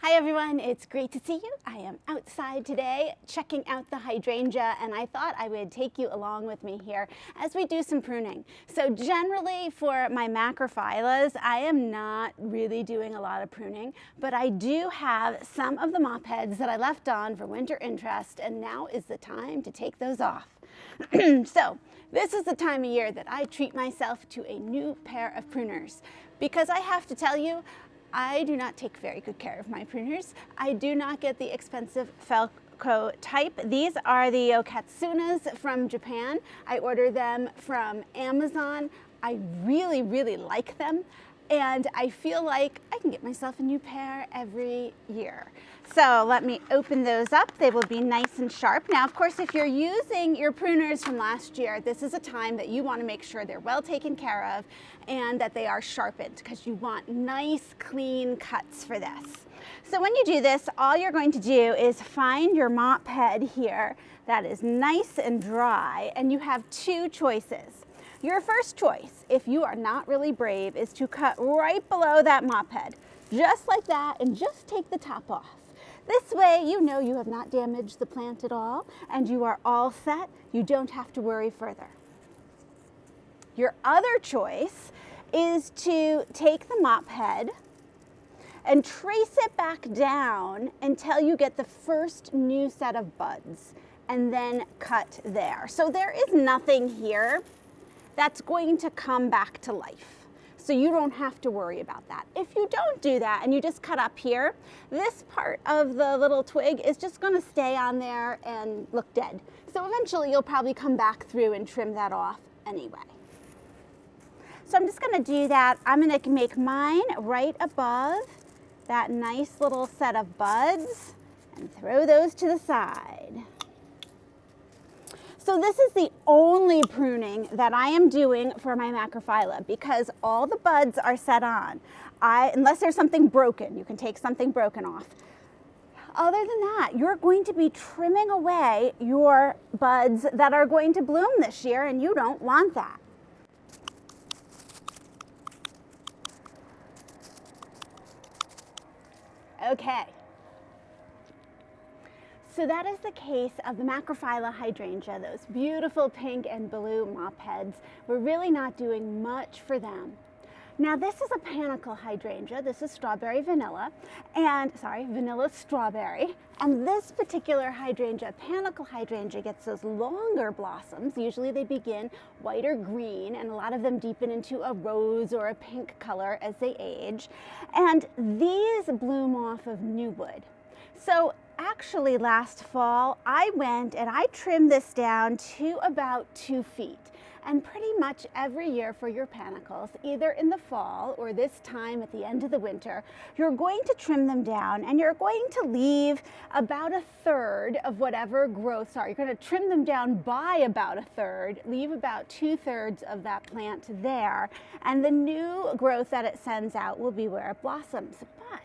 Hi everyone, it's great to see you. I am outside today checking out the hydrangea, and I thought I would take you along with me here as we do some pruning. So generally for my macrophyllas, I am not really doing a lot of pruning, but I do have some of the mop heads that I left on for winter interest, and now is the time to take those off. So this is the time of year that I treat myself to a new pair of pruners, because I have to tell you, I do not take very good care of my pruners. I do not get the expensive Felco type. These are the Okatsunas from Japan. I order them from Amazon. I really, really like them. And I feel like I can get myself a new pair every year. So let me open those up. They will be nice and sharp. Now, of course, if you're using your pruners from last year, this is a time that you want to make sure they're well taken care of and that they are sharpened, because you want nice, clean cuts for this. So when you do this, all you're going to do is find your mop head here that is nice and dry, and you have two choices. Your first choice, if you are not really brave, is to cut right below that mop head, just like that, and just take the top off. This way, you know you have not damaged the plant at all, and you are all set. You don't have to worry further. Your other choice is to take the mop head and trace it back down until you get the first new set of buds, and then cut there. So there is nothing here that's going to come back to life. So you don't have to worry about that. If you don't do that and you just cut up here, this part of the little twig is just gonna stay on there and look dead. So eventually you'll probably come back through and trim that off anyway. So I'm just gonna do that. I'm gonna make mine right above that nice little set of buds and throw those to the side. So this is the only pruning that I am doing for my macrophylla, because all the buds are set on. Unless there's something broken, you can take something broken off. Other than that, you're going to be trimming away your buds that are going to bloom this year, and you don't want that. Okay. So that is the case of the macrophylla hydrangea, those beautiful pink and blue mop heads. We're really not doing much for them. Now this is a panicle hydrangea. This is strawberry vanilla, vanilla strawberry. And this particular hydrangea, panicle hydrangea, gets those longer blossoms. Usually they begin white or green, and a lot of them deepen into a rose or a pink color as they age. And these bloom off of new wood. So actually last fall, I went and I trimmed this down to about 2 feet. And pretty much every year for your panicles, either in the fall or this time at the end of the winter, you're going to trim them down, and you're going to leave about 1/3 of whatever growths are. You're going to trim them down by about 1/3, leave about 2/3 of that plant there, and the new growth that it sends out will be where it blossoms. But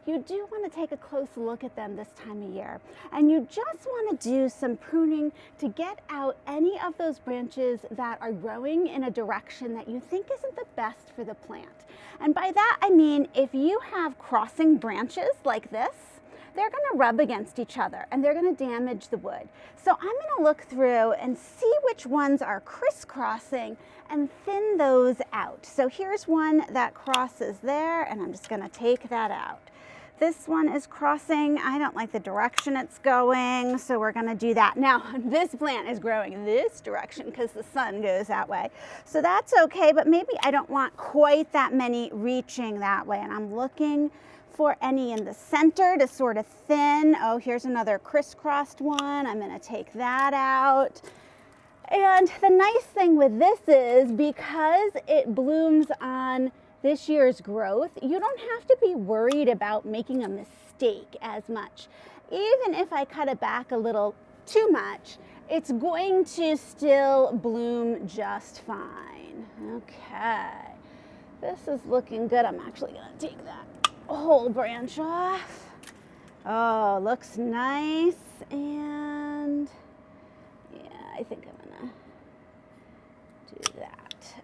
you do want to take a close look at them this time of year, and you just want to do some pruning to get out any of those branches that are growing in a direction that you think isn't the best for the plant. And by that I mean, if you have crossing branches like this, they're going to rub against each other and they're going to damage the wood. So I'm going to look through and see which ones are crisscrossing and thin those out. So here's one that crosses there, and I'm just going to take that out. This one is crossing. I don't like the direction it's going, so we're gonna do that. Now, this plant is growing this direction because the sun goes that way. So that's okay, but maybe I don't want quite that many reaching that way, and I'm looking for any in the center to sort of thin. Oh, here's another crisscrossed one. I'm gonna take that out. And the nice thing with this is, because it blooms on this year's growth, you don't have to be worried about making a mistake as much. Even if I cut it back a little too much, it's going to still bloom just fine. Okay, this is looking good. I'm actually gonna take that whole branch off. Oh, looks nice. And yeah, I think I'm gonna do that.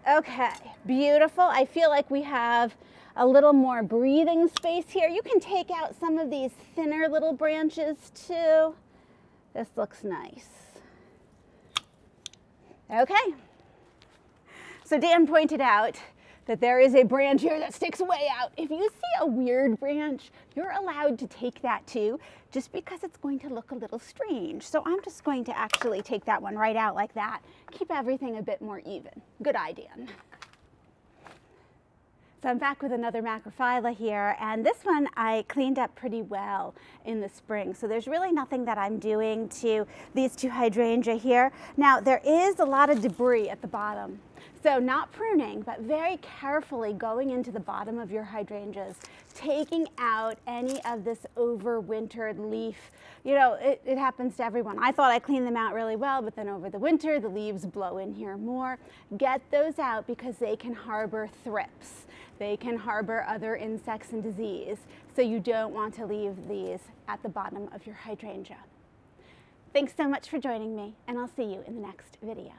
Okay, beautiful. I feel like we have a little more breathing space here. You can take out some of these thinner little branches too. This looks nice. Okay. So Dan pointed out that there is a branch here that sticks way out. If you see a weird branch, you're allowed to take that too, just because it's going to look a little strange. So I'm just going to actually take that one right out like that. Keep everything a bit more even. Good idea. So I'm back with another macrophylla here, and this one I cleaned up pretty well in the spring. So there's really nothing that I'm doing to these two hydrangea here. Now there is a lot of debris at the bottom. So not pruning, but very carefully going into the bottom of your hydrangeas, taking out any of this overwintered leaf. You know, it happens to everyone. I thought I cleaned them out really well, but then over the winter, the leaves blow in here more. Get those out because they can harbor thrips. They can harbor other insects and disease. So you don't want to leave these at the bottom of your hydrangea. Thanks so much for joining me, and I'll see you in the next video.